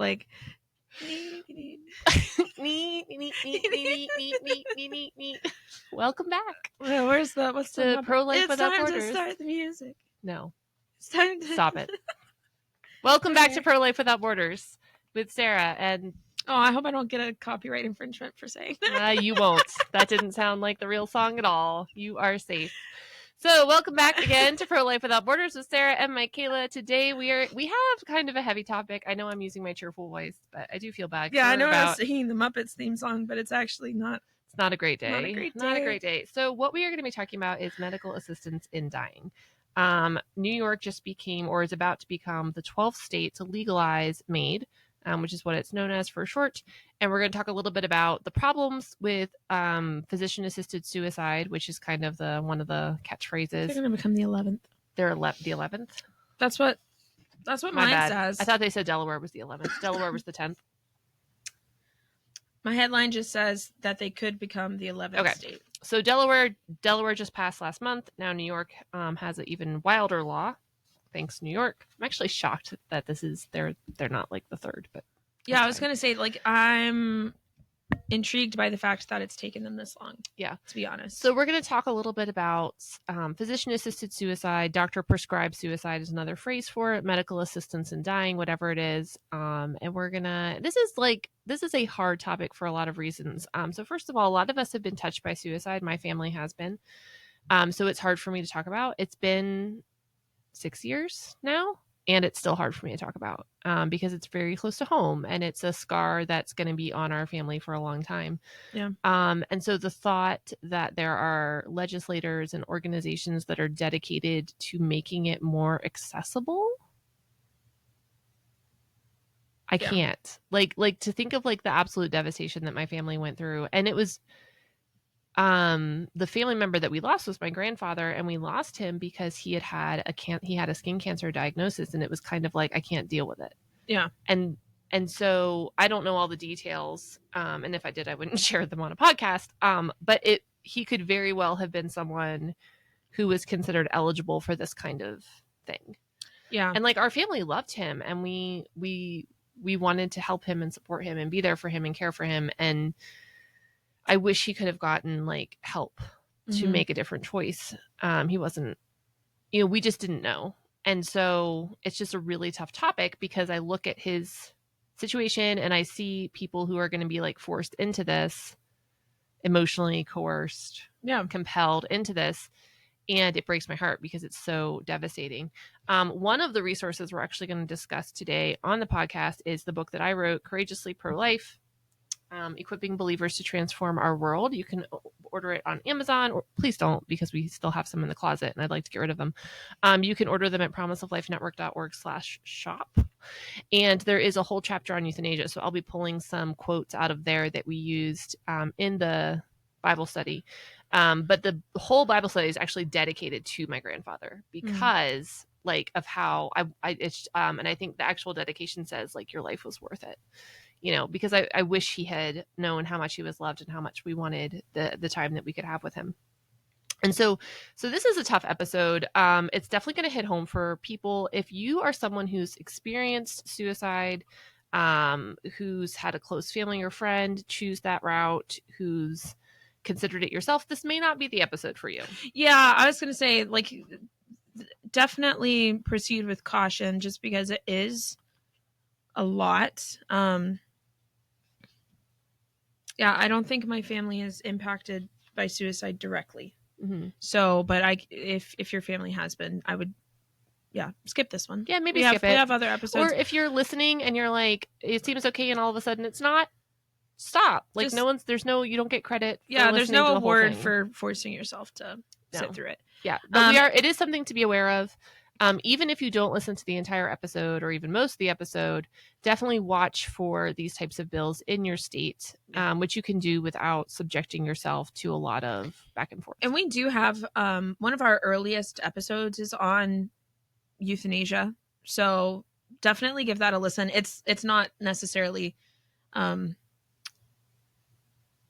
like. Welcome back. What's the Pro-Life Without Borders? It's time to start the music. No. It's time to Stop it. Welcome back to Pro-Life Without Borders with Sarah. And oh, I hope I don't get a copyright infringement for saying that. You won't. That didn't sound like the real song at all. You are safe. So welcome back again to Pro-Life Without Borders with Sarah and Mikayla. Today we have kind of a heavy topic. I know I'm using my cheerful voice, but I do feel bad. Yeah, I know I was singing the Muppets theme song, but it's actually not. It's not a great day. Not a great day. So what we are going to be talking about is medical assistance in dying. New York just became, or is about to become, the 12th state to legalize MAID, which is what it's known as for short. And we're going to talk a little bit about the problems with physician-assisted suicide, which is kind of one of the catchphrases. They're going to become the 11th. They're the 11th? That's what mine says. I thought they said Delaware was the 11th. Delaware was the 10th. My headline just says that they could become the 11th state. So Delaware just passed last month. Now New York has an even wilder law. Thanks, New York. I'm actually shocked that they're not like the third, but yeah, I was gonna say, like, I'm intrigued by the fact that it's taken them this long. Yeah, to be honest. So we're going to talk a little bit about physician-assisted suicide. Doctor-prescribed suicide is another phrase for it. Medical assistance in dying, whatever it is. And this is a hard topic for a lot of reasons. So first of all, a lot of us have been touched by suicide. My family has been. So it's hard for me to talk about. It's been 6 years now, and it's still hard for me to talk about because it's very close to home, and it's a scar that's going to be on our family for a long time. Yeah. And so the thought that there are legislators and organizations that are dedicated to making it more accessible, I can't. Like to think of like the absolute devastation that my family went through, and it was the family member that we lost was my grandfather, and we lost him because he had a skin cancer diagnosis, and it was kind of like, I can't deal with it. Yeah. And so I don't know all the details. And if I did, I wouldn't share them on a podcast. But he could very well have been someone who was considered eligible for this kind of thing. Yeah. And like our family loved him, and we wanted to help him and support him and be there for him and care for him. And I wish he could have gotten like help to make a different choice. He wasn't, we just didn't know. And so it's just a really tough topic because I look at his situation and I see people who are going to be like forced into this, emotionally coerced, compelled into this. And it breaks my heart because it's so devastating. One of the resources we're actually going to discuss today on the podcast is the book that I wrote, Courageously Pro-Life. Equipping Believers to Transform Our World. You can order it on Amazon, or please don't, because we still have some in the closet and I'd like to get rid of them. You can order them at promiseoflifenetwork.org/shop. And there is a whole chapter on euthanasia. So I'll be pulling some quotes out of there that we used in the Bible study. But the whole Bible study is actually dedicated to my grandfather because like of how and I think the actual dedication says like your life was worth it. Because I wish he had known how much he was loved and how much we wanted the time that we could have with him. And so this is a tough episode. It's definitely going to hit home for people. If you are someone who's experienced suicide, who's had a close family or friend choose that route, who's considered it yourself, this may not be the episode for you. Yeah, I was going to say, like, definitely proceed with caution just because it is a lot. Yeah, I don't think my family is impacted by suicide directly. Mm-hmm. So, but if your family has been, I would, skip this one. Yeah, maybe skip it. We have other episodes. Or if you're listening and you're like, it seems okay, and all of a sudden it's not, stop. Like you don't get credit. Yeah, there's no award for forcing yourself to sit through it. Yeah, but it is something to be aware of. Even if you don't listen to the entire episode or even most of the episode, definitely watch for these types of bills in your state, which you can do without subjecting yourself to a lot of back and forth. And we do have one of our earliest episodes is on euthanasia. So definitely give that a listen. It's not necessarily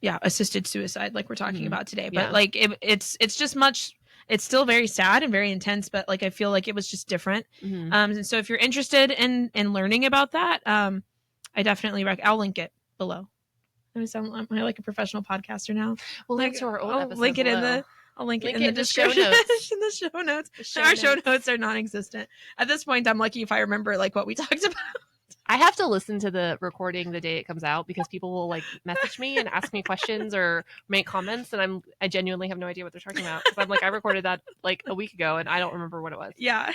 assisted suicide like we're talking about today, but like it's just much. It's still very sad and very intense, but like I feel like it was just different. And so if you're interested in learning about that, I definitely I'll link it below. I sound like a professional podcaster now. We'll like, link to our own I'll episode link it below. I'll link it Link in the description. show notes. In the show notes. The Our show notes are non-existent. At this point, I'm lucky if I remember like what we talked about. I have to listen to the recording the day it comes out because people will like message me and ask me questions or make comments, and I genuinely have no idea what they're talking about because I'm like, I recorded that like a week ago and I don't remember what it was. Yeah.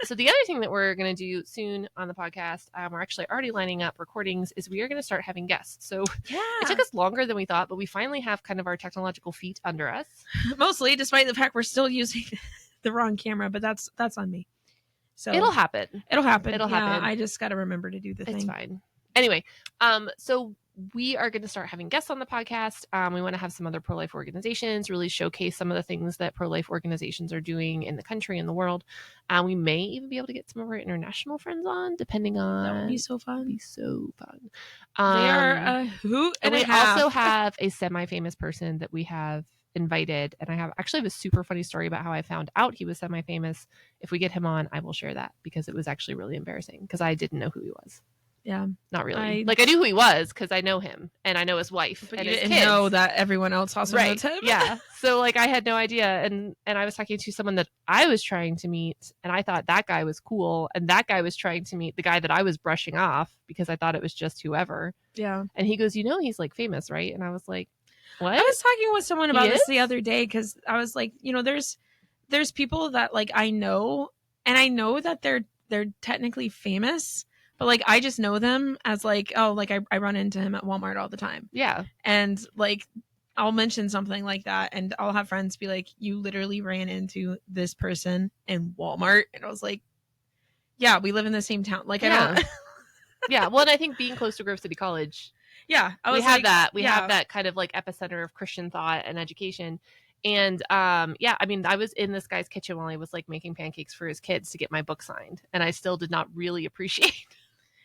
So the other thing that we're going to do soon on the podcast, we're actually already lining up recordings, is we are going to start having guests. So it took us longer than we thought, but we finally have kind of our technological feet under us. Mostly, despite the fact we're still using the wrong camera, but that's on me. So it'll happen. It'll happen. It'll happen. I just got to remember to do the thing. It's fine. Anyway, so we are going to start having guests on the podcast. We want to have some other pro-life organizations, really showcase some of the things that pro-life organizations are doing in the country and the world. We may even be able to get some of our international friends on, depending on. That would be so fun. Be so fun. They are a hoot and we also have a semi-famous person that we have invited, and I have a super funny story about how I found out he was semi-famous. If we get him on, I will share that because it was actually really embarrassing because I didn't know who he was. Yeah, not really. I knew who he was because I know him and I know his wife, but and you his didn't kids. know that everyone else also knows him. Yeah, so like I had no idea, and I was talking to someone that I was trying to meet, and I thought that guy was cool, and that guy was trying to meet the guy that I was brushing off because I thought it was just whoever. Yeah, and he goes, he's like famous, right? And I was like, what? I was talking with someone about this the other day because I was like, there's people that like I know, and I know that they're technically famous, but like I just know them as like, oh, like I run into him at Walmart all the time. Yeah. And like I'll mention something like that and I'll have friends be like, you literally ran into this person in Walmart. And I was like, yeah, we live in the same town. Like I don't. Yeah. Well, and I think being close to Grove City College. Yeah. We have that kind of like epicenter of Christian thought and education. And I mean, I was in this guy's kitchen while he was like making pancakes for his kids to get my book signed. And I still did not really appreciate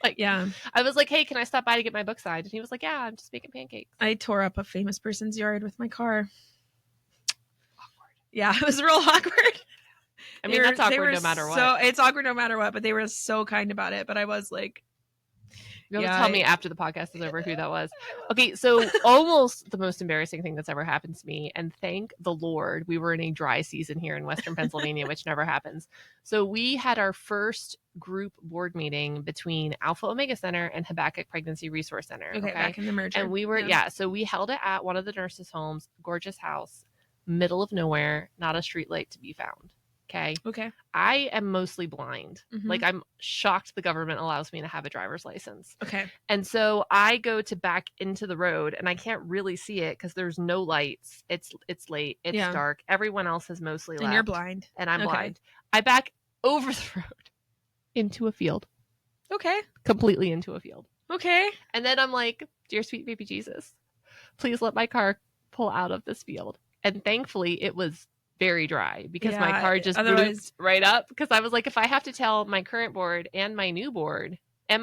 I was like, hey, can I stop by to get my book signed? And he was like, yeah, I'm just making pancakes. I tore up a famous person's yard with my car. Awkward. Yeah, it was real awkward. I mean, that's awkward no matter what. So it's awkward no matter what, but they were so kind about it. But I was like, you'll tell me after the podcast is over who that was. Okay, so almost the most embarrassing thing that's ever happened to me, and thank the Lord we were in a dry season here in Western Pennsylvania, which never happens. So we had our first group board meeting between Alpha Omega Center and Habakkuk Pregnancy Resource Center. Okay, back in the merger. And we were, so we held it at one of the nurses' homes, gorgeous house, middle of nowhere, not a street light to be found. Okay. I am mostly blind. Mm-hmm. Like I'm shocked the government allows me to have a driver's license. Okay. And so I go to back into the road and I can't really see it because there's no lights. It's late. It's dark. Everyone else has mostly left. And you're blind. And I'm blind. I back over the road into a field. Okay. Completely into a field. Okay. And then I'm like, dear sweet baby Jesus, please let my car pull out of this field. And thankfully it was very dry because my car just blooped right up because I was like, if I have to tell my current board and my new boss and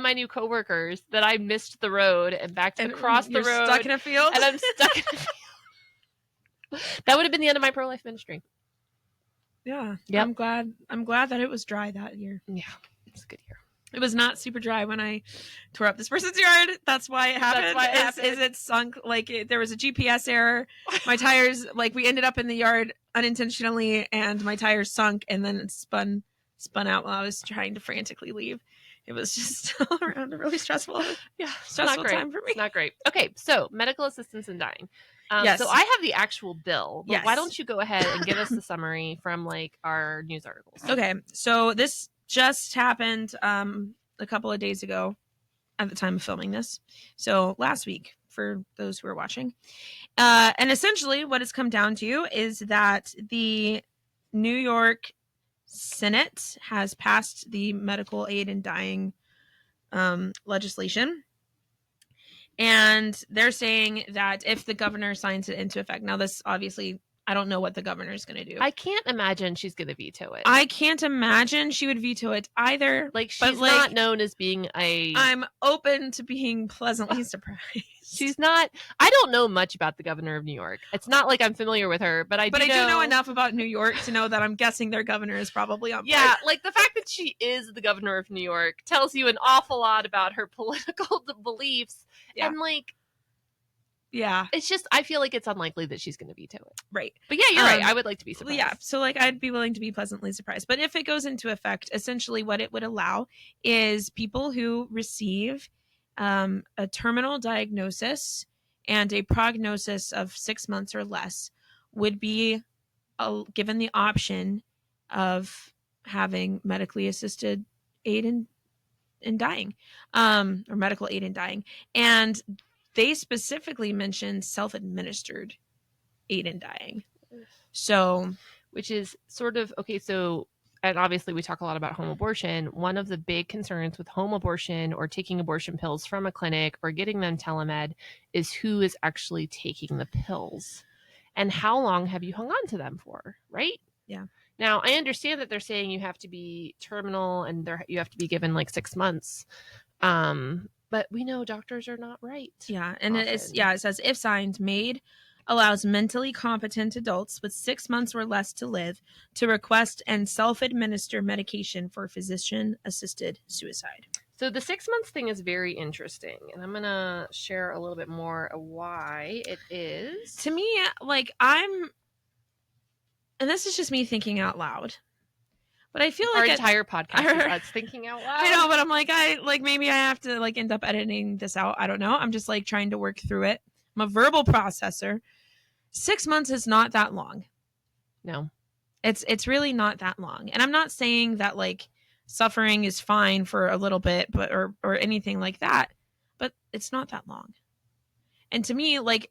my new coworkers that I missed the road and backed across the road, stuck in a field, and I'm stuck in a field, that would have been the end of my pro-life ministry. Yeah. I'm glad that it was dry that year. Yeah, it's a good year. It was not super dry when I tore up this person's yard. That's why it happened. Is it sunk? Like there was a GPS error. My tires, like we ended up in the yard unintentionally, and my tires sunk, and then it spun out while I was trying to frantically leave. It was just all around a really stressful time for me. It's not great. Okay, so medical assistance in dying. Yes. So I have the actual bill, but why don't you go ahead and give us the summary from like our news articles? Okay, so this just happened a couple of days ago at the time of filming this. So last week, for those who are watching. And essentially what it's come down to is that the New York Senate has passed the medical aid in dying legislation. And they're saying that if the governor signs it into effect, now this obviously, I don't know what the governor is going to do. I can't imagine she's going to veto it. I can't imagine she would veto it either. Like she's not known as being I'm open to being pleasantly surprised. She's not. I don't know much about the governor of New York. It's not like I'm familiar with her, but I do know enough about New York to know that I'm guessing their governor is probably on board. Yeah, like the fact that she is the governor of New York tells you an awful lot about her political beliefs. Yeah. And like, yeah, it's just, I feel like it's unlikely that she's going to veto it. Right. But yeah, you're right. I would like to be surprised. Yeah. So like, I'd be willing to be pleasantly surprised. But if it goes into effect, essentially what it would allow is people who receive a terminal diagnosis and a prognosis of 6 months or less would be given the option of having medically assisted aid in dying, or medical aid in dying. And they specifically mentioned self-administered aid in dying. So, which is sort of, okay, so, and obviously we talk a lot about home abortion. One of the big concerns with home abortion or taking abortion pills from a clinic or getting them telemed is who is actually taking the pills and how long have you hung on to them for, right? Yeah. Now, I understand that they're saying you have to be terminal and you have to be given like 6 months. But we know doctors are not right. Yeah. And it says if signed, MAID allows mentally competent adults with 6 months or less to live to request and self-administer medication for physician-assisted suicide. So the 6 months thing is very interesting, and I'm going to share a little bit more of why it is. To me, like and this is just me thinking out loud, but I feel like our entire podcast is us thinking out loud. I know, but I'm like, maybe I have to like end up editing this out. I don't know. I'm just like trying to work through it. I'm a verbal processor. 6 months is not that long. No, it's really not that long. And I'm not saying that like suffering is fine for a little bit, but or anything like that, but it's not that long. And to me, like,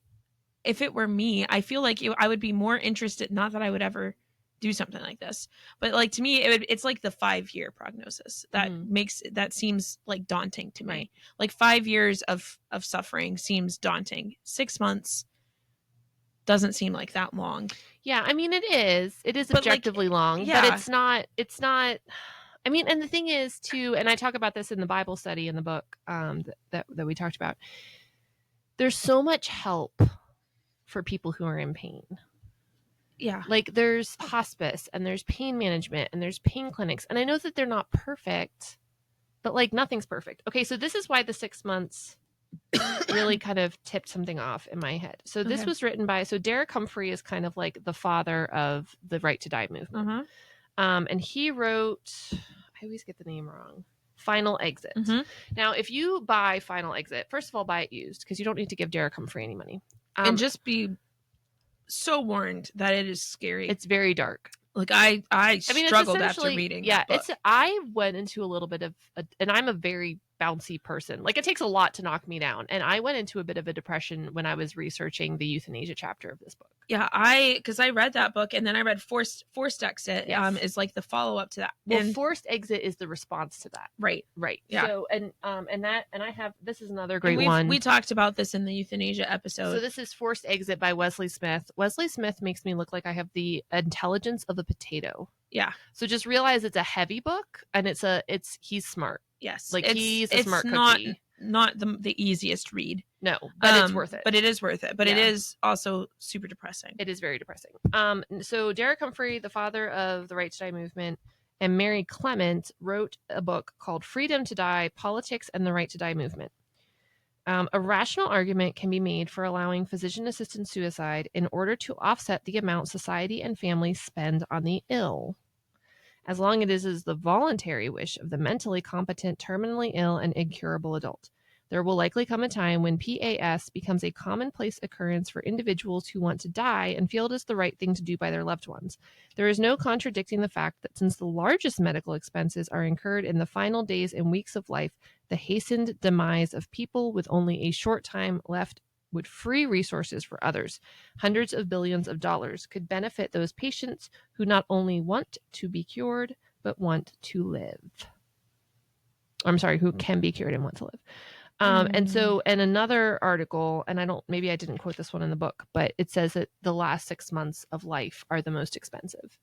if it were me, I feel like I would be more interested. Not that I would ever do something like this, but like to me, it's like the 5-year prognosis that that seems like daunting to me. Right. Like 5 years of suffering seems daunting. 6 months doesn't seem like that long. Yeah, I mean, it is objectively long, but it's not. I mean, and the thing is too, and I talk about this in the Bible study in the book that we talked about. There's so much help for people who are in pain. Yeah. Like there's hospice and there's pain management and there's pain clinics. And I know that they're not perfect, but like nothing's perfect. Okay, so this is why the 6 months really kind of tipped something off in my head. So this was written by, Derek Humphrey is kind of like the father of the Right to Die movement. Uh-huh. And he wrote, I always get the name wrong, Final Exit. Mm-hmm. Now, if you buy Final Exit, first of all, buy it used because you don't need to give Derek Humphrey any money. And just be so warned that it is scary. It's very dark. Like I struggled after reading. Yeah, that book. I went into a little bit of, and I'm a very bouncy person. Like it takes a lot to knock me down, and I went into a bit of a depression when I was researching the euthanasia chapter of this book. Yeah, because I read that book, and then I read Forced Exit. Yes. Is like the follow up to that. Well, Forced Exit is the response to that. Right. Yeah. So and I have, this is another great one. We talked about this in the euthanasia episode. So this is Forced Exit by Wesley Smith. Wesley Smith makes me look like I have the intelligence of a potato. Yeah. So just realize it's a heavy book, and he's smart. Yes. Like he's a smart cookie. Not the easiest read. No, but it's worth it. But it is worth it. But it is also super depressing. It is very depressing. So Derek Humphrey, the father of the Right to Die movement, and Mary Clement wrote a book called Freedom to Die, Politics and the Right to Die Movement. A rational argument can be made for allowing physician-assisted suicide in order to offset the amount society and families spend on the ill, as long as it is the voluntary wish of the mentally competent, terminally ill, and incurable adult. There will likely come a time when PAS becomes a commonplace occurrence for individuals who want to die and feel it is the right thing to do by their loved ones. There is no contradicting the fact that since the largest medical expenses are incurred in the final days and weeks of life, the hastened demise of people with only a short time left would free resources for others. Hundreds of billions of dollars could benefit those patients who not only want to be cured, but want to live. I'm sorry, who can be cured and want to live. And so, in another article, and maybe I didn't quote this one in the book, but it says that the last 6 months of life are the most expensive.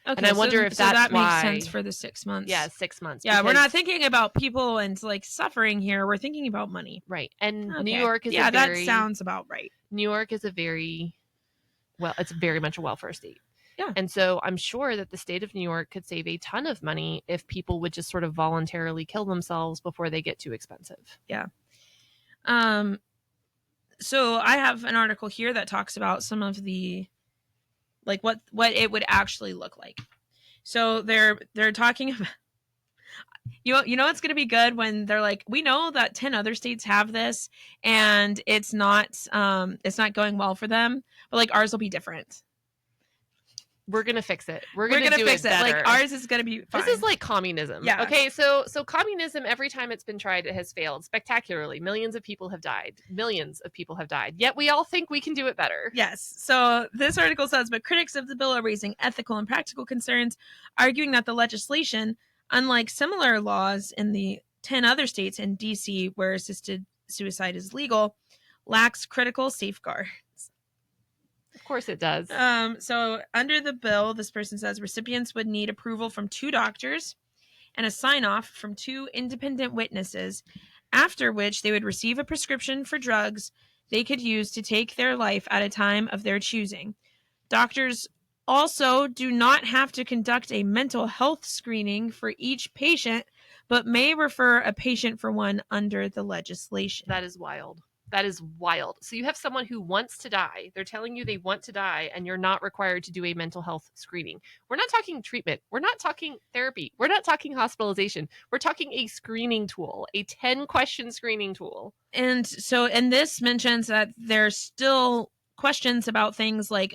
Okay, and I wonder if that's that why. makes sense for the 6 months. Yeah, 6 months. Yeah, we're not thinking about people and like suffering here. We're thinking about money. Right. And Okay. New York is that sounds about right. New York is it's very much a welfare state. Yeah. And so I'm sure that the state of New York could save a ton of money if people would just sort of voluntarily kill themselves before they get too expensive. Yeah. So I have an article here that talks about some of the, like, what it would actually look like. So they're talking about, you know it's going to be good when they're like, we know that 10 other states have this and it's not going well for them, but like ours will be different. We're gonna fix it. We're gonna fix it better. Like ours is gonna be fine. This is like communism. Yeah. Okay, so communism, every time it's been tried, it has failed spectacularly. Millions of people have died. Yet we all think we can do it better. Yes. So this article says, but critics of the bill are raising ethical and practical concerns, arguing that the legislation, unlike similar laws in the 10 other states and DC where assisted suicide is legal, lacks critical safeguards. Of course it does. So under the bill, this person says recipients would need approval from 2 doctors and a sign-off from 2 independent witnesses, after which they would receive a prescription for drugs they could use to take their life at a time of their choosing. Doctors also do not have to conduct a mental health screening for each patient, but may refer a patient for one under the legislation. That is wild. That is wild. So you have someone who wants to die. They're telling you they want to die, and you're not required to do a mental health screening. We're not talking treatment. We're not talking therapy. We're not talking hospitalization. We're talking a screening tool, a 10-question screening tool. And so, and this mentions that there's still questions about things like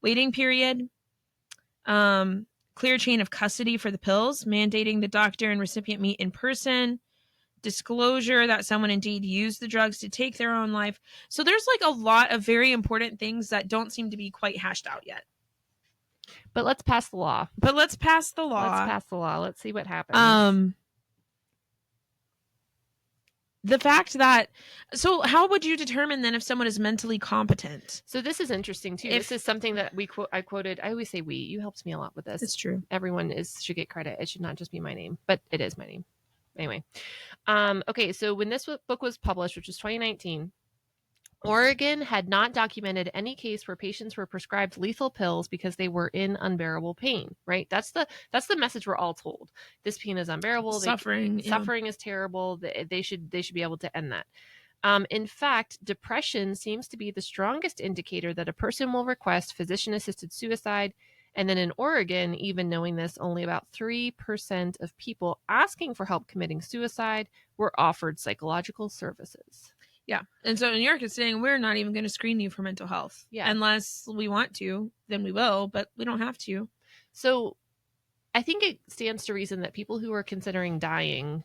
waiting period, clear chain of custody for the pills, mandating the doctor and recipient meet in person, disclosure that someone indeed used the drugs to take their own life. So there's like a lot of very important things that don't seem to be quite hashed out yet. But let's pass the law. Let's see what happens. The fact that, so how would you determine then if someone is mentally competent? So this is interesting too. This is something that I quoted. I always say we. You helped me a lot with this. It's true. Everyone should get credit. It should not just be my name, but it is my name. Anyway, okay, so when this book was published, which was 2019, Oregon had not documented any case where patients were prescribed lethal pills because they were in unbearable pain, right? That's the message we're all told. This pain is unbearable. Suffering is terrible. They should be able to end that. In fact, depression seems to be the strongest indicator that a person will request physician-assisted suicide. And then in Oregon, even knowing this, only about 3% of people asking for help committing suicide were offered psychological services. Yeah. And so New York is saying, we're not even going to screen you for mental health. Yeah. Unless we want to, then we will, but we don't have to. So I think it stands to reason that people who are considering dying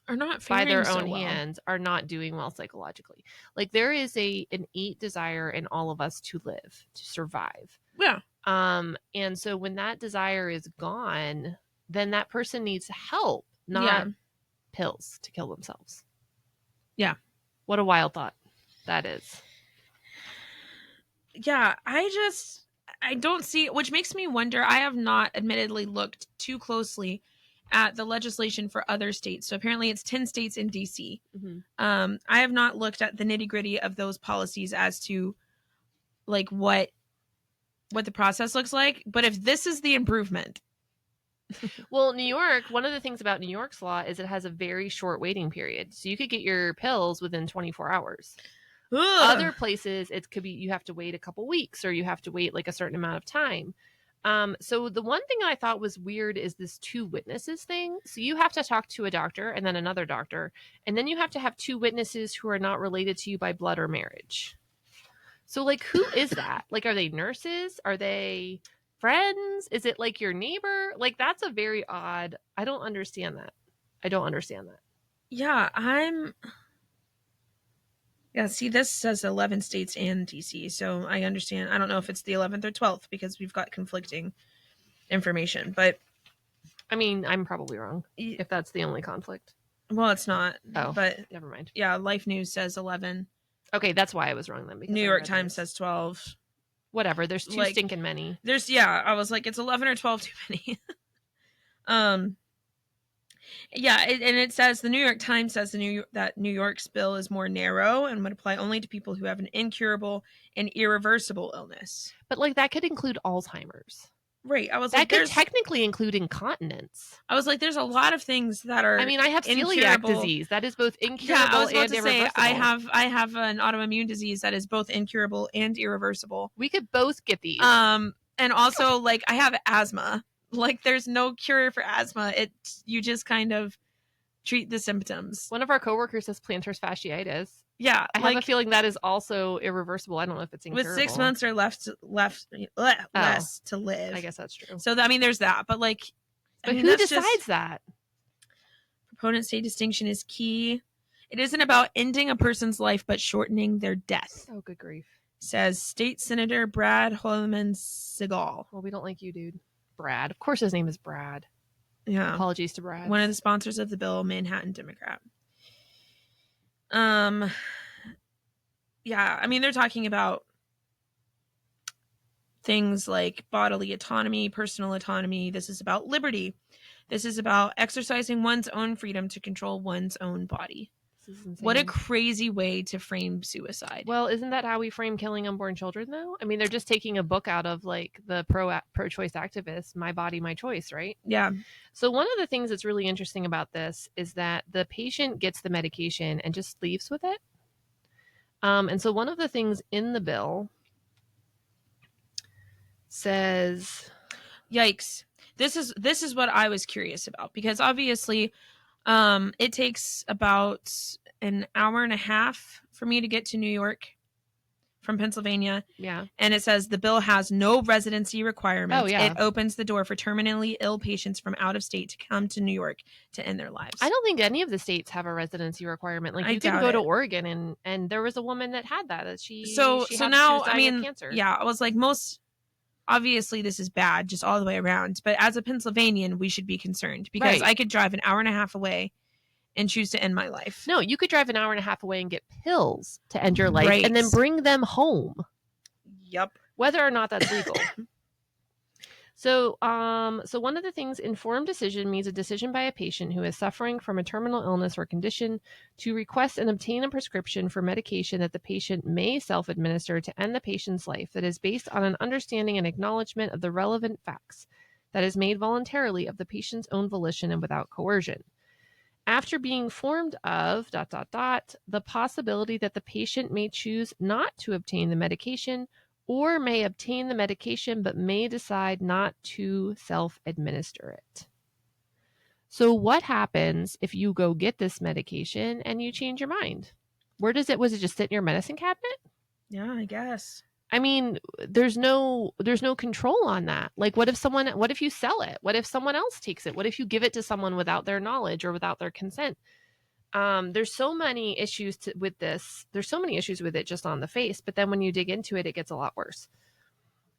are not by their own hands are not doing well psychologically. Like there is an innate desire in all of us to live, to survive. Yeah. And so when that desire is gone, then that person needs help, not pills to kill themselves. Yeah. What a wild thought that is. Yeah, I don't see, which makes me wonder. I have not admittedly looked too closely at the legislation for other states. So apparently it's 10 states in DC. Mm-hmm. I have not looked at the nitty-gritty of those policies as to like what the process looks like. But if this is the improvement. Well, New York, one of the things about New York's law is it has a very short waiting period. So you could get your pills within 24 hours. Ugh. Other places, it could be you have to wait a couple weeks or you have to wait like a certain amount of time. So the one thing I thought was weird is this 2 witnesses thing. So you have to talk to a doctor and then another doctor. And then you have to have 2 witnesses who are not related to you by blood or marriage. So like, who is that? Like, are they nurses? Are they friends? Is it like your neighbor? Like, that's a very odd. I don't understand that. Yeah, see, this says 11 states and DC. So I understand. I don't know if it's the 11th or 12th because we've got conflicting information. But I mean, I'm probably wrong if that's the only conflict. Well, it's not. Oh, but never mind. Yeah, Life News says 11. Okay, that's why I was wrong then. New York Times says 12. Whatever. There's too like, stinking many. I was like, it's 11 or 12 too many. Yeah, and it says the New York Times says that New York's bill is more narrow and would apply only to people who have an incurable and irreversible illness. But like that could include Alzheimer's. Right. I was that like, could technically include incontinence. I was like, there's a lot of things that are. I mean, I have celiac disease that is both incurable I was about and to irreversible. say, I have an autoimmune disease that is both incurable and irreversible. We could both get these. And also, like, I have asthma. Like, there's no cure for asthma. You just kind of treat the symptoms. One of our coworkers has plantar fasciitis. Yeah, I have a feeling that is also irreversible. I don't know if it's incurable. With 6 months or less to live. I guess that's true. So, I mean, there's that. But, like, but who decides that? Proponents say distinction is key. It isn't about ending a person's life, but shortening their death. Oh, good grief. Says State Senator Brad Holman Segal. Well, we don't like you, dude. Brad. Of course his name is Brad. Yeah. Apologies to Brad. One of the sponsors of the bill, Manhattan Democrat. Yeah, I mean, they're talking about things like bodily autonomy, personal autonomy. This is about liberty. This is about exercising one's own freedom to control one's own body. This is insane. What a crazy way to frame suicide. Well, isn't that how we frame killing unborn children, though? I mean, they're just taking a book out of, like, the pro-choice activists, My Body, My Choice, right? Yeah. So one of the things that's really interesting about this is that the patient gets the medication and just leaves with it. And so one of the things in the bill says, yikes. This is what I was curious about, because obviously it takes about an hour and a half for me to get to New York from Pennsylvania. Yeah. And it says the bill has no residency requirements. Oh, yeah. It opens the door for terminally ill patients from out of state to come to New York to end their lives. I don't think any of the states have a residency requirement. Like, you can go to Oregon, and there was a woman that had that. She now, I mean, cancer. Yeah, I was like, obviously this is bad just all the way around. But as a Pennsylvanian, we should be concerned, because I could drive an hour and a half away and choose to end my life. No, you could drive an hour and a half away and get pills to end your life and then bring them home. Yep. Whether or not that's legal. So one of the things, informed decision means a decision by a patient who is suffering from a terminal illness or condition to request and obtain a prescription for medication that the patient may self-administer to end the patient's life, that is based on an understanding and acknowledgement of the relevant facts, that is made voluntarily of the patient's own volition and without coercion. After being informed of ... the possibility that the patient may choose not to obtain the medication, or may obtain the medication but may decide not to self-administer it. So what happens if you go get this medication and you change your mind? Where does it, was it just sit in your medicine cabinet? Yeah, I guess. I mean, there's no control on that. Like, what if you sell it? What if someone else takes it? What if you give it to someone without their knowledge or without their consent? There's so many issues with this. There's so many issues with it just on the face, but then when you dig into it, it gets a lot worse.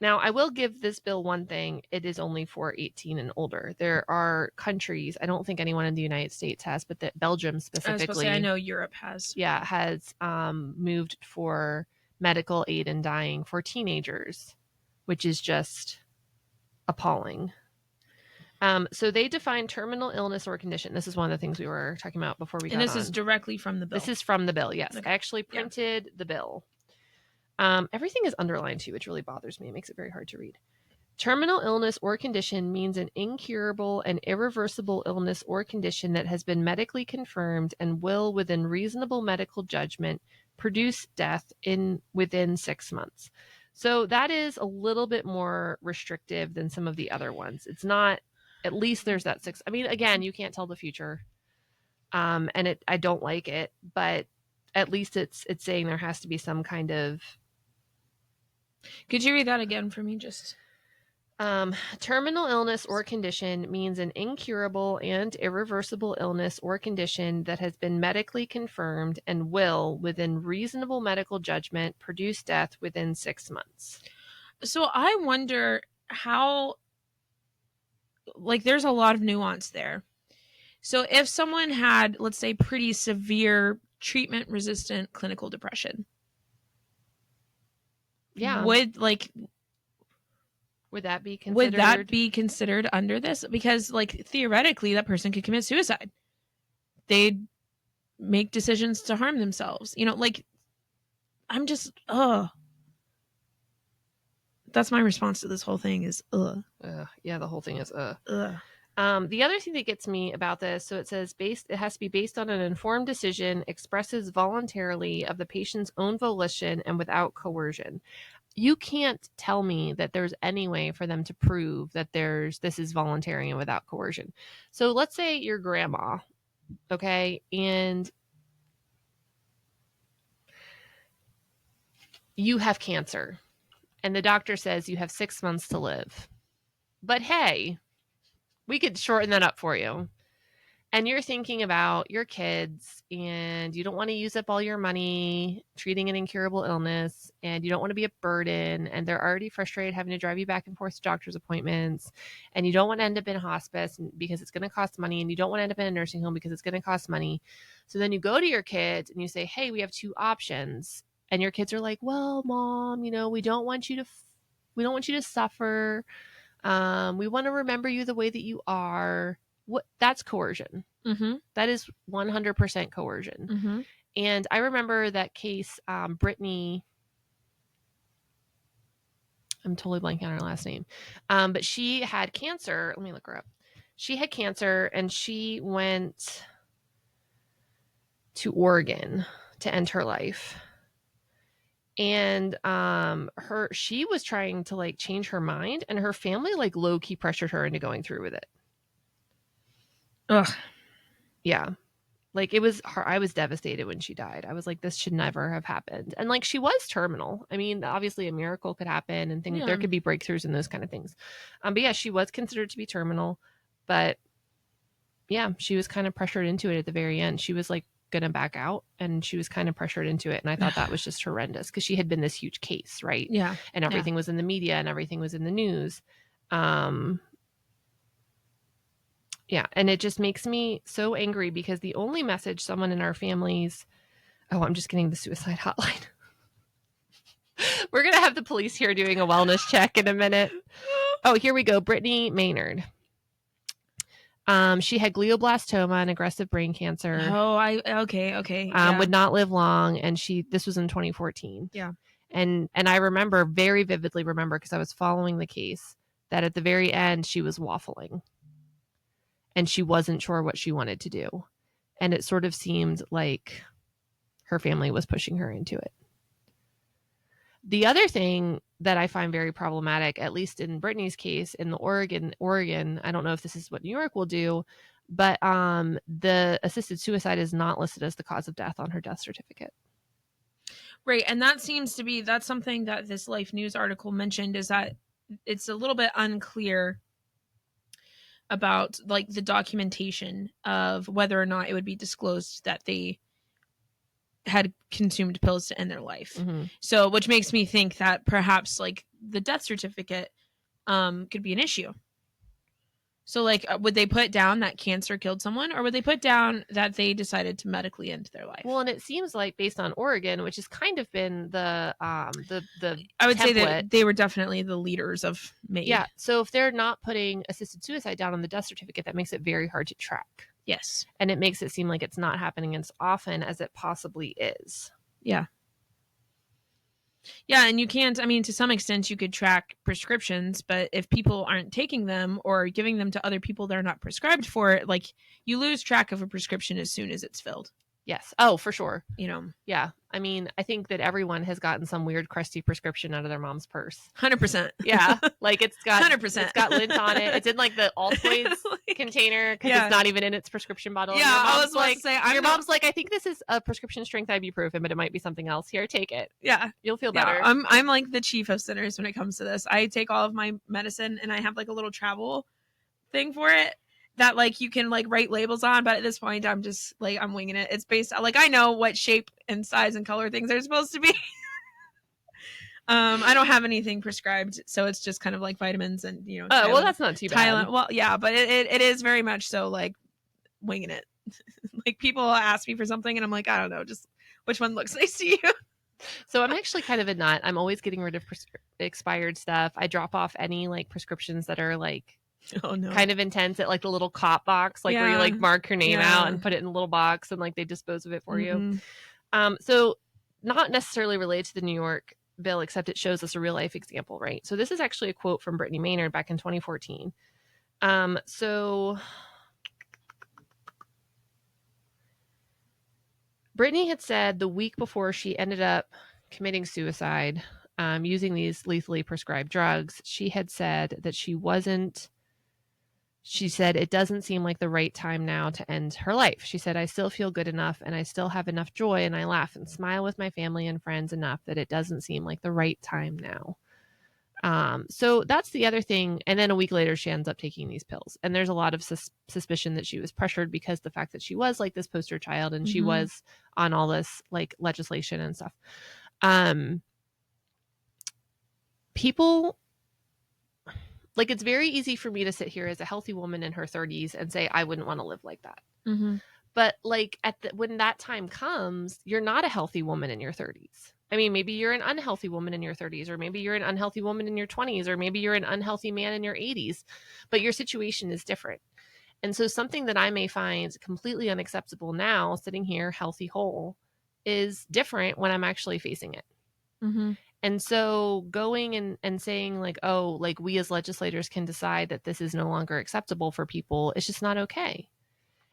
Now, I will give this bill one thing. It is only for 18 and older. There are countries, I don't think anyone in the United States has, but that Belgium specifically. I know Europe has. Yeah, has moved for medical aid in dying for teenagers, which is just appalling. So they define terminal illness or condition. This is one of the things we were talking about before we got on. And this is directly from the bill. This is from the bill, yes. Okay. I actually printed the bill. Everything is underlined too, which really bothers me. It makes it very hard to read. Terminal illness or condition means an incurable and irreversible illness or condition that has been medically confirmed and will, within reasonable medical judgment, produce death within 6 months. So that is a little bit more restrictive than some of the other ones. It's not, at least there's that 6. I mean, again, you can't tell the future. And I don't like it, but at least it's saying there has to be some kind of. Could you read that again for me? Just. Terminal illness or condition means an incurable and irreversible illness or condition that has been medically confirmed and will, within reasonable medical judgment, produce death within 6 months. So I wonder how, like, there's a lot of nuance there. So if someone had, let's say, pretty severe treatment-resistant clinical depression, Yeah. Would that be considered? Would that be considered under this? Because like theoretically that person could commit suicide. They'd make decisions to harm themselves. You know, like I'm just that's my response to this whole thing is yeah, the whole thing is ugh. The other thing that gets me about this, so it says it has to be based on an informed decision, expresses voluntarily of the patient's own volition and without coercion. You can't tell me that there's any way for them to prove that this is voluntary and without coercion. So let's say your grandma, okay, and you have cancer and the doctor says you have 6 months to live. But hey, we could shorten that up for you. And you're thinking about your kids and you don't want to use up all your money treating an incurable illness and you don't want to be a burden and they're already frustrated having to drive you back and forth to doctor's appointments and you don't want to end up in a hospice because it's going to cost money and you don't want to end up in a nursing home because it's going to cost money. So then you go to your kids and you say, hey, we have 2 options. And your kids are like, well, Mom, we don't want you to suffer. We want to remember you the way that you are. That's coercion. Mm-hmm. That is 100% coercion. Mm-hmm. And I remember that case, Brittany, I'm totally blanking on her last name. But she had cancer. Let me look her up. She had cancer and she went to Oregon to end her life. And she was trying to like change her mind and her family like low-key pressured her into going through with it. Ugh. Yeah. Like it was her. I was devastated when she died. I was like, this should never have happened. And like she was terminal. I mean, obviously a miracle could happen and things, there could be breakthroughs and those kind of things. But yeah, she was considered to be terminal. But yeah, she was kind of pressured into it at the very end. She was like gonna back out and she was kind of pressured into it. And I thought that was just horrendous because she had been this huge case, right? Yeah. And everything was in the media and everything was in the news. Yeah, and it just makes me so angry because the only message someone in our families... Oh, I'm just getting the suicide hotline. We're going to have the police here doing a wellness check in a minute. Oh, here we go. Brittany Maynard. She had glioblastoma and aggressive brain cancer. Oh, okay. Would not live long, and this was in 2014. Yeah. And I remember, very vividly remember, because I was following the case, that at the very end, she was waffling. And she wasn't sure what she wanted to do. And it sort of seemed like her family was pushing her into it. The other thing that I find very problematic, at least in Brittany's case, in the Oregon, I don't know if this is what New York will do, but the assisted suicide is not listed as the cause of death on her death certificate. Right. And that's something that this Life News article mentioned, is that it's a little bit unclear about like the documentation of whether or not it would be disclosed that they had consumed pills to end their life. Mm-hmm. So, which makes me think that perhaps like the death certificate could be an issue. So like, would they put down that cancer killed someone, or would they put down that they decided to medically end their life? Well, and it seems like based on Oregon, which has kind of been the I would say that they were definitely the leaders of MAID. Yeah. So if they're not putting assisted suicide down on the death certificate, that makes it very hard to track. Yes. And it makes it seem like it's not happening as often as it possibly is. Yeah. Yeah, and you can't, I mean, to some extent you could track prescriptions, but if people aren't taking them or giving them to other people that are not prescribed for it, like you lose track of a prescription as soon as it's filled. Yes. Oh, for sure. Yeah. I mean, I think that everyone has gotten some weird crusty prescription out of their mom's purse. 100%. Yeah. Like it's got 100%. It's got lint on it. It's in like the Altoids container because it's not even in its prescription bottle. Yeah. I was like, mom's like, I think this is a prescription strength ibuprofen, but it might be something else. Here, take it. Yeah. You'll feel better. I'm like the chief of sinners when it comes to this. I take all of my medicine and I have like a little travel thing for it that like you can like write labels on, but at this point I'm just like, I'm winging it. It's based like I know what shape and size and color things are supposed to be. I don't have anything prescribed, so it's just kind of like vitamins and Tylenol, well, that's not too bad. Well, yeah, but it is very much so like winging it. Like people ask me for something and I'm like, I don't know, just which one looks nice to you. So I'm actually kind of a nut. I'm always getting rid of expired stuff. I drop off any like prescriptions that are like kind of intense at like the little cop box, like where you like mark your name out and put it in a little box and like they dispose of it for you. So not necessarily related to the New York bill, except it shows us a real life example, right? So this is actually a quote from Brittany Maynard back in 2014. So Brittany had said the week before she ended up committing suicide, using these lethally prescribed drugs, she had said that she said, it doesn't seem like the right time now to end her life. She said, I still feel good enough and I still have enough joy and I laugh and smile with my family and friends enough that it doesn't seem like the right time now. So that's the other thing. And then a week later, she ends up taking these pills. And there's a lot of suspicion that she was pressured because the fact that she was like this poster child and she was on all this like legislation and stuff. People, like, it's very easy for me to sit here as a healthy woman in her 30s and say, I wouldn't want to live like that. But like when that time comes, you're not a healthy woman in your 30s. I mean, maybe you're an unhealthy woman in your 30s, or maybe you're an unhealthy woman in your 20s, or maybe you're an unhealthy man in your 80s, but your situation is different. And so something that I may find completely unacceptable now, sitting here healthy, whole, is different when I'm actually facing it. And so going and saying like, oh, like we as legislators can decide that this is no longer acceptable for people, it's just not okay.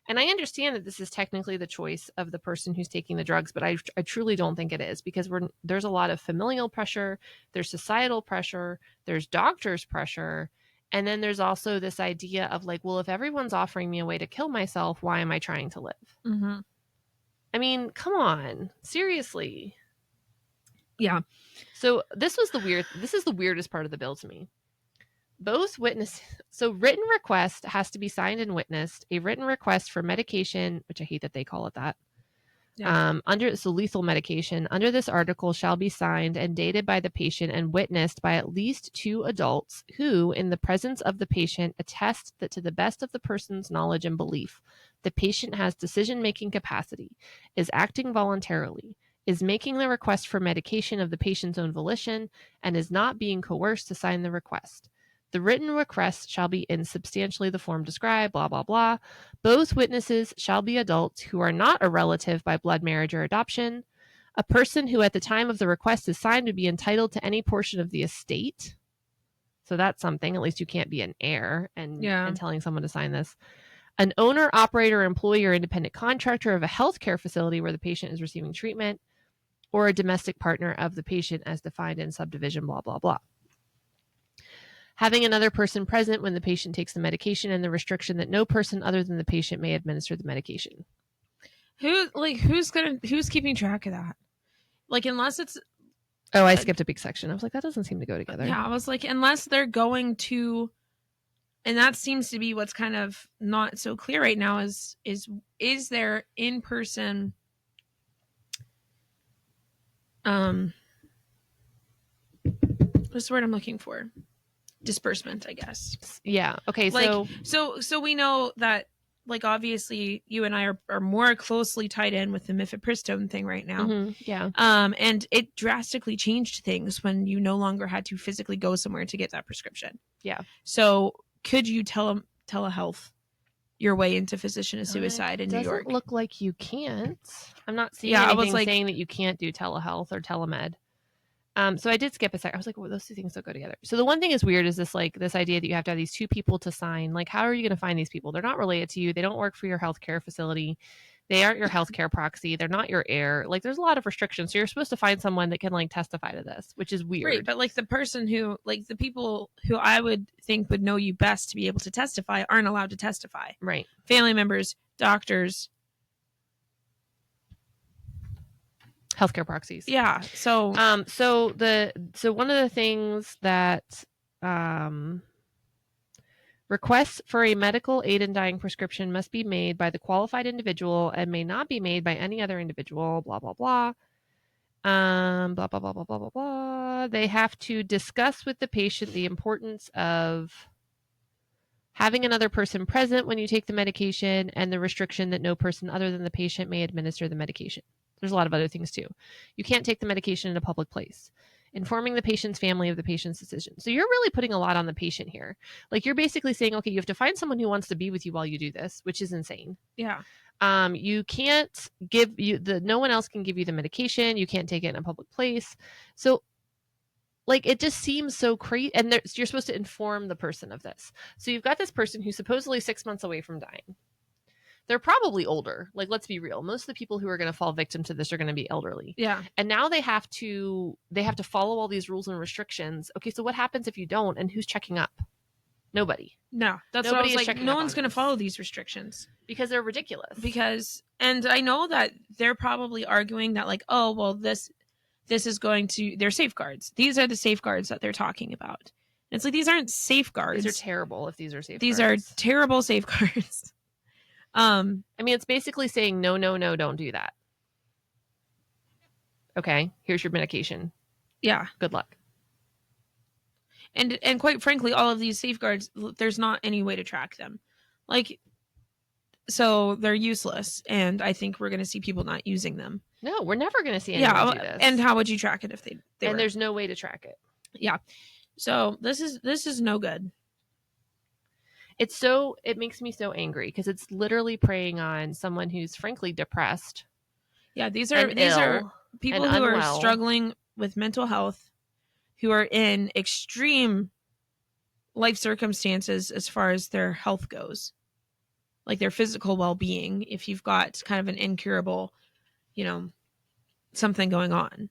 And I understand that this is technically the choice of the person who's taking the drugs, but I truly don't think it is, because there's a lot of familial pressure, there's societal pressure, there's doctors' pressure, and then there's also this idea of like, well, if everyone's offering me a way to kill myself, why am I trying to live? I mean, come on, seriously. Yeah. So this is the weirdest part of the bill to me. Both witness, so written request has to be signed and witnessed. A written request for medication, which I hate that they call it that, lethal medication, under this article shall be signed and dated by the patient and witnessed by at least 2 adults who, in the presence of the patient, attest that to the best of the person's knowledge and belief, the patient has decision-making capacity, is acting voluntarily, is making the request for medication of the patient's own volition, and is not being coerced to sign the request. The written request shall be in substantially the form described, blah, blah, blah. Both witnesses shall be adults who are not a relative by blood marriage or adoption. A person who at the time of the request is signed would be entitled to any portion of the estate. So that's something. At least you can't be an heir and telling someone to sign this. An owner, operator, employee, or independent contractor of a healthcare facility where the patient is receiving treatment, or a domestic partner of the patient as defined in subdivision, blah, blah, blah. Having another person present when the patient takes the medication, and the restriction that no person other than the patient may administer the medication. Who's keeping track of that? Like, unless it's... Oh, I skipped a big section. I was like, that doesn't seem to go together. Yeah, I was like, unless they're going to... And that seems to be what's kind of not so clear right now is there in-person... what's the word I'm looking for? Disbursement, I guess. Yeah. Okay. So we know that, like, obviously you and I are more closely tied in with the mifepristone thing right now. Yeah. And it drastically changed things when you no longer had to physically go somewhere to get that prescription. Yeah. So could you telehealth your way into physician suicide in New York? Doesn't look like you can't. I'm not seeing anything saying that you can't do telehealth or telemed. So I did skip a sec. I was like, well, those two things don't go together. So the one thing is weird is this idea that you have to have these 2 people to sign. Like, how are you going to find these people? They're not related to you. They don't work for your healthcare facility. They aren't your healthcare proxy. They're not your heir. Like, there's a lot of restrictions. So you're supposed to find someone that can like testify to this, which is weird. Right, but like the person who, like the people who I would think would know you best to be able to testify aren't allowed to testify. Right. Family members, doctors, healthcare proxies. Yeah. So so one of the things that requests for a medical aid in dying prescription must be made by the qualified individual and may not be made by any other individual, blah, blah, blah. Blah, blah, blah, blah, blah, blah, blah. They have to discuss with the patient the importance of having another person present when you take the medication and the restriction that no person other than the patient may administer the medication. There's a lot of other things too. You can't take the medication in a public place. Informing the patient's family of the patient's decision. So you're really putting a lot on the patient here. Like you're basically saying, okay, you have to find someone who wants to be with you while you do this, which is insane. Yeah. You can't no one else can give you the medication. You can't take it in a public place. So like it just seems so crazy. And you're supposed to inform the person of this. So you've got this person who's supposedly 6 months away from dying. They're probably older. Like, let's be real. Most of the people who are going to fall victim to this are going to be elderly. Yeah. And now they have to follow all these rules and restrictions. Okay, so what happens if you don't? And who's checking up? Nobody. No, that's Nobody what I was is like. checking No up one's on going to this. follow these restrictions Because they're ridiculous. And I know that they're probably arguing that like, oh, well, this is going to, they're safeguards. These are the safeguards that they're talking about. And it's like, these aren't safeguards. These are terrible if these are safeguards. These are terrible safeguards. I mean, it's basically saying, no, don't do that. Okay, here's your medication. Yeah. Good luck. And quite frankly, all of these safeguards, there's not any way to track them. Like, so they're useless. And I think we're going to see people not using them. No, we're never going to see anyone do this. And how would you track it if they and were? There's no way to track it. Yeah. So this is no good. It makes me so angry because it's literally preying on someone who's frankly depressed. Yeah, these are people who are struggling with mental health, who are in extreme life circumstances as far as their health goes, like their physical well-being. If you've got kind of an incurable, something going on,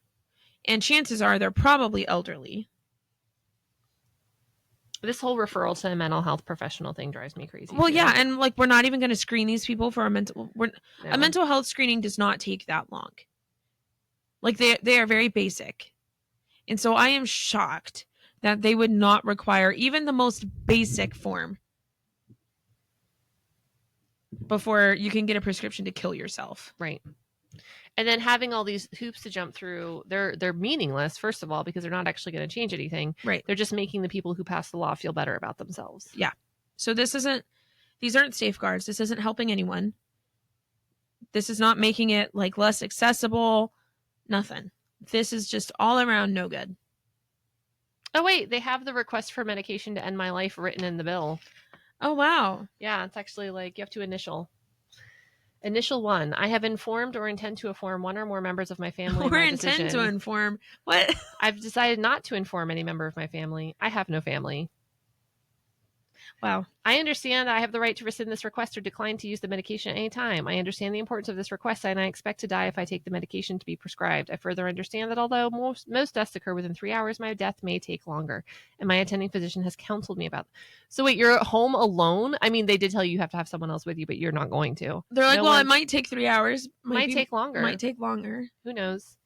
and chances are they're probably elderly. This whole referral to a mental health professional thing drives me crazy. Well, yeah, and like we're not even going to screen these people for a mental health screening does not take that long. Like they are very basic. And so I am shocked that they would not require even the most basic form before you can get a prescription to kill yourself. Right. And then having all these hoops to jump through, they're meaningless, first of all, because they're not actually going to change anything. Right. They're just making the people who pass the law feel better about themselves. Yeah. So these aren't safeguards. This isn't helping anyone. This is not making it like less accessible. Nothing. This is just all around no good. Oh, wait, they have the request for medication to end my life written in the bill. Oh, wow. Yeah, it's actually like you have to initial. Initial 1. I have informed or intend to inform one or more members of my family. Or intend to inform. What? I've decided not to inform any member of my family. I have no family. Wow. I understand I have the right to rescind this request or decline to use the medication at any time. I understand the importance of this request, and I expect to die if I take the medication to be prescribed. I further understand that although most deaths occur within 3 hours, my death may take longer, and my attending physician has counseled me about it. So wait, you're at home alone? I mean, they did tell you have to have someone else with you, but you're not going to. They're like, it might take 3 hours. Might take longer. Might take longer. Who knows?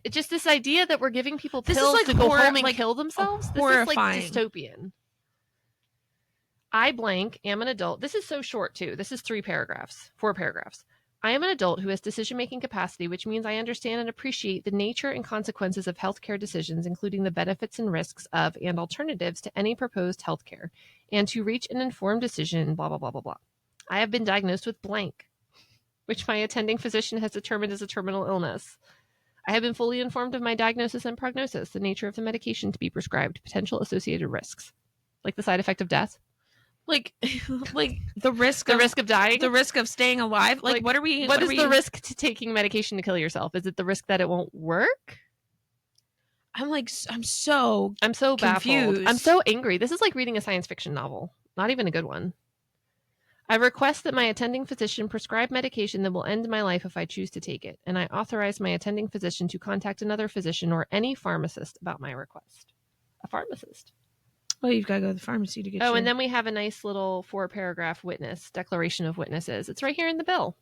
Just this idea that we're giving people pills to go home and kill themselves? This is like dystopian. I blank am an adult. This is so short too. This is 4 paragraphs. I am an adult who has decision-making capacity, which means I understand and appreciate the nature and consequences of healthcare decisions, including the benefits and risks of and alternatives to any proposed healthcare, and to reach an informed decision, blah, blah, blah, blah, blah. I have been diagnosed with blank, which my attending physician has determined is a terminal illness. I have been fully informed of my diagnosis and prognosis, the nature of the medication to be prescribed, potential associated risks, like the side effect of death. Like the risk of dying, the risk of staying alive. Like what is the risk to taking medication to kill yourself? Is it the risk that it won't work? I'm so baffled. confused. I'm so angry. This is like reading a science fiction novel. Not even a good one. I request that my attending physician prescribe medication that will end my life if I choose to take it, and I authorize my attending physician to contact another physician or any pharmacist about my request. A pharmacist. Well, you've got to go to the pharmacy to get and then we have a nice little 4-paragraph declaration of witnesses. It's right here in the bill.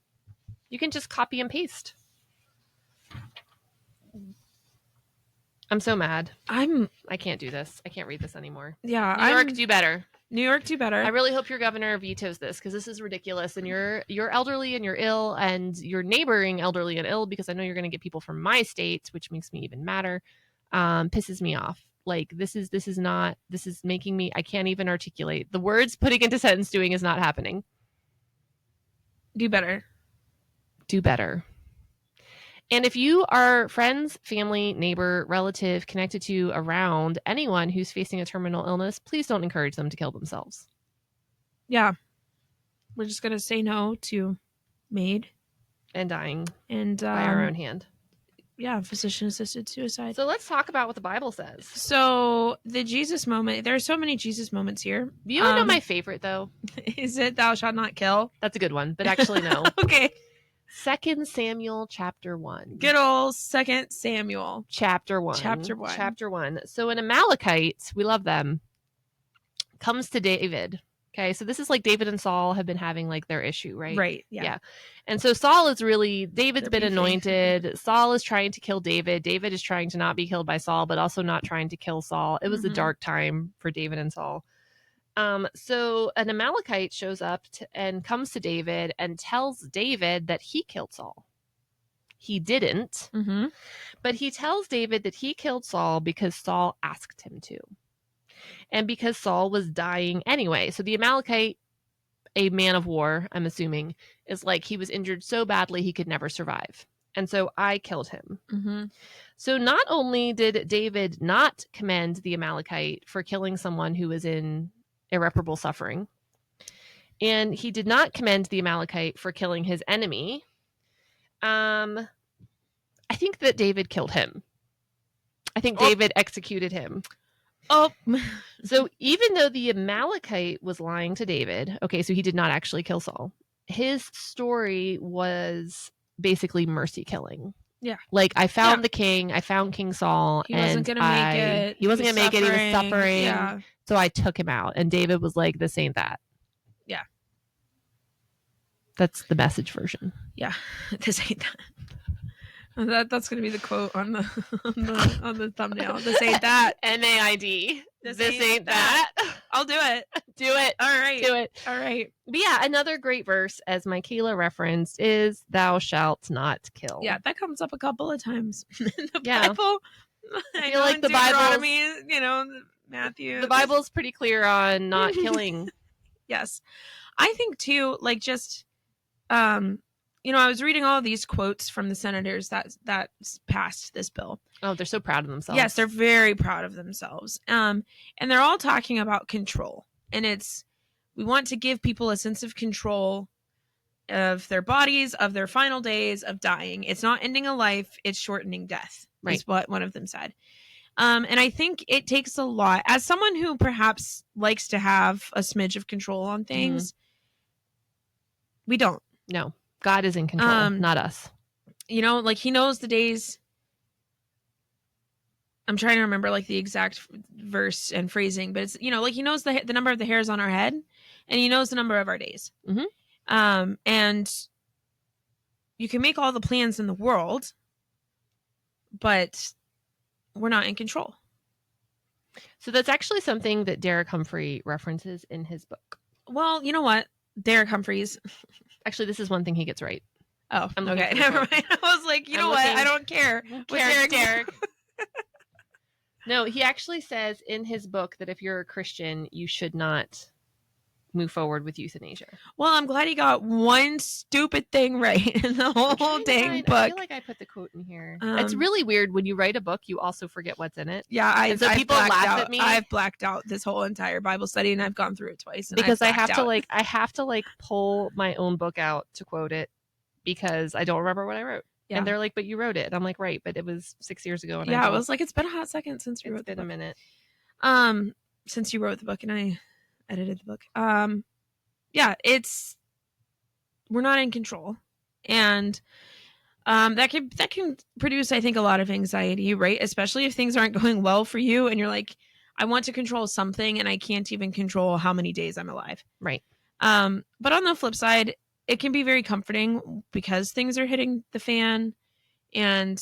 You can just copy and paste. I'm so mad. I can't do this. I can't read this anymore. Yeah. New York, do better. New York, do better. I really hope your governor vetoes this because this is ridiculous. And you're elderly and you're ill and you're neighboring elderly and ill because I know you're going to get people from my state, which makes me even madder. Pisses me off. Like this is making me, I can't even articulate. The words putting into sentence doing is not happening. Do better. Do better. And if you are friends, family, neighbor, relative, connected to, around anyone who's facing a terminal illness, please don't encourage them to kill themselves. Yeah. We're just going to say no to MAID. And dying and by our own hand. Yeah, physician-assisted suicide. So let's talk about what the Bible says. So the Jesus moment, there are so many Jesus moments here. You want to know my favorite, though? Is it thou shalt not kill? That's a good one, but actually no. Okay. 2 Samuel chapter 1. Good old 2 Samuel. Chapter 1. Chapter 1. So an Amalekite, we love them, comes to David. Okay, so this is like David and Saul have been having like their issue, right? Right, yeah. And so Saul is really, David's been anointed. Saul is trying to kill David. David is trying to not be killed by Saul, but also not trying to kill Saul. It was a dark time for David and Saul. So an Amalekite shows up and comes to David and tells David that he killed Saul. He didn't, but he tells David that he killed Saul because Saul asked him to. And because Saul was dying anyway. So the Amalekite, a man of war, I'm assuming, is like he was injured so badly he could never survive. And so I killed him. So not only did David not commend the Amalekite for killing someone who was in irreparable suffering, and he did not commend the Amalekite for killing his enemy, I think that David killed him. I think David executed him. So even though the Amalekite was lying to David, okay, so he did not actually kill Saul. His story was basically mercy killing. Yeah. Like, I found the king, I found King Saul. He wasn't going to make it. He wasn't going to make it. He was suffering. Yeah. So I took him out. And David was like, this ain't that. Yeah. That's the message version. Yeah. This ain't that. That's going to be the quote on the thumbnail. This ain't that. MAID. This ain't that. I'll do it. Do it. All right. Do it. All right. But yeah, another great verse, as Mikayla referenced, is "Thou shalt not kill." Yeah, that comes up a couple of times in the Bible. I feel like the Bible, you know, Matthew. The Bible's pretty clear on not killing. Yes, I think too. Like just, you know, I was reading all of these quotes from the senators that passed this bill. Oh, they're so proud of themselves. Yes, they're very proud of themselves. And they're all talking about control. And we want to give people a sense of control of their bodies, of their final days, of dying. It's not ending a life, it's shortening death, right, is what one of them said. And I think it takes a lot. As someone who perhaps likes to have a smidge of control on things, we don't. No. God is in control, not us. You know, like he knows the days. I'm trying to remember like the exact verse and phrasing, but it's, you know, like he knows the number of the hairs on our head and he knows the number of our days. And you can make all the plans in the world, but we're not in control. So that's actually something that Derek Humphrey references in his book. Well, you know what? Derek Humphreys. Actually, this is one thing he gets right. Oh, okay. Never mind. I was like, you know what? I don't care. Derek. No, he actually says in his book that if you're a Christian, you should not move forward with euthanasia. Well, I'm glad he got one stupid thing right in the whole dang book. I feel like I put the quote in here. It's really weird when you write a book, you also forget what's in it. Yeah, so people laugh at me. I've blacked out this whole entire Bible study, and I've gone through it twice. Because I have to pull my own book out to quote it because I don't remember what I wrote. Yeah. And they're like, but you wrote it. I'm like, right, but it was 6 years ago. And I was like, it's been a hot second since you wrote the book. It's been a minute. Since you wrote the book and I edited the book. Yeah, we're not in control. And that can produce, I think, a lot of anxiety, right? Especially if things aren't going well for you and you're like, I want to control something and I can't even control how many days I'm alive. Right. But on the flip side, it can be very comforting because things are hitting the fan and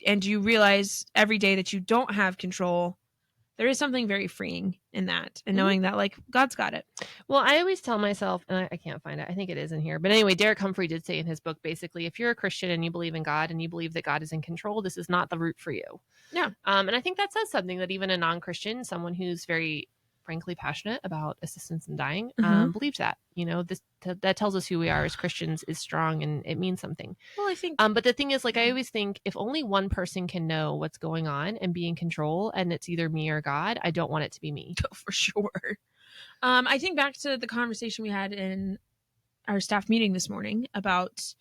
you realize every day that you don't have control. There is something very freeing in that and knowing that like God's got it. Well, I always tell myself, and I can't find it. I think it is in here. But anyway, Derek Humphrey did say in his book, basically, if you're a Christian and you believe in God and you believe that God is in control, this is not the route for you. Yeah. And I think that says something that even a non-Christian, someone who's very frankly passionate about assistance in dying, Mhm. believed that. That tells us who we are as Christians is strong, and it means something. Well, I think But the thing is, like, I always think if only one person can know what's going on and be in control, and it's either me or God, I don't want it to be me. for sure. I think back to the conversation we had in our staff meeting this morning about,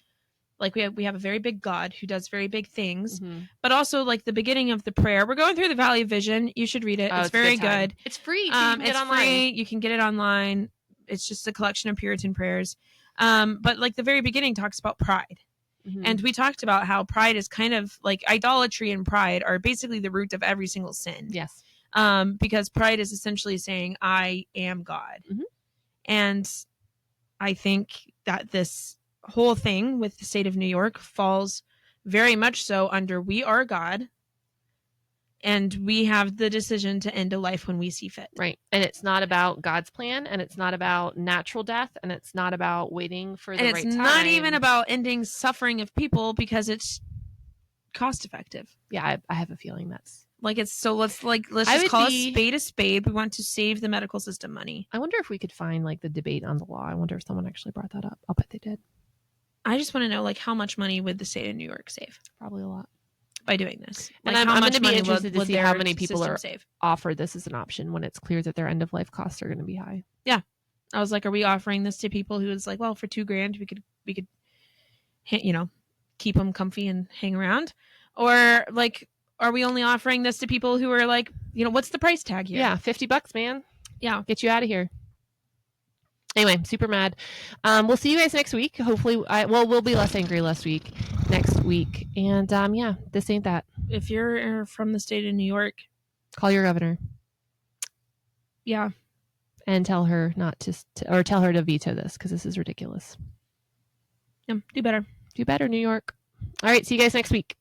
like, we have a very big God who does very big things, but also, like, the beginning of the prayer. We're going through the Valley of Vision. You should read it. It's very good. It's free. You can get it online. Free. You can get it online. It's just a collection of Puritan prayers. But, like, the very beginning talks about pride. And we talked about how pride is kind of like idolatry and pride are basically the root of every single sin. Yes. Because pride is essentially saying, I am God. And I think that this whole thing with the state of New York falls very much so under we are God. And we have the decision to end a life when we see fit. Right. And it's not about God's plan, and it's not about natural death, and it's not about waiting for the right time. And it's not even about ending suffering of people because it's cost effective. Yeah, I have a feeling that's like it's so let's just call a spade. We want to save the medical system money. I wonder if we could find like the debate on the law. I wonder if someone actually brought that up. I'll bet they did. I just want to know, like, how much money would the state of New York save? Probably a lot. By doing this. Like, and I'm going to be interested to see how many people are offered this as an option when it's clear that their end of life costs are going to be high. Yeah. I was like, are we offering this to people who is like, well, for $2,000 we could keep them comfy and hang around? Or like, are we only offering this to people who are like, what's the price tag here? Yeah, $50, man. Yeah. Get you out of here. Anyway, super mad. We'll see you guys next week. Hopefully, we'll be less angry next week. And this ain't that. If you're from the state of New York, call your governor. Yeah. And tell her or tell her to veto this, because this is ridiculous. Yeah, do better. Do better, New York. All right, see you guys next week.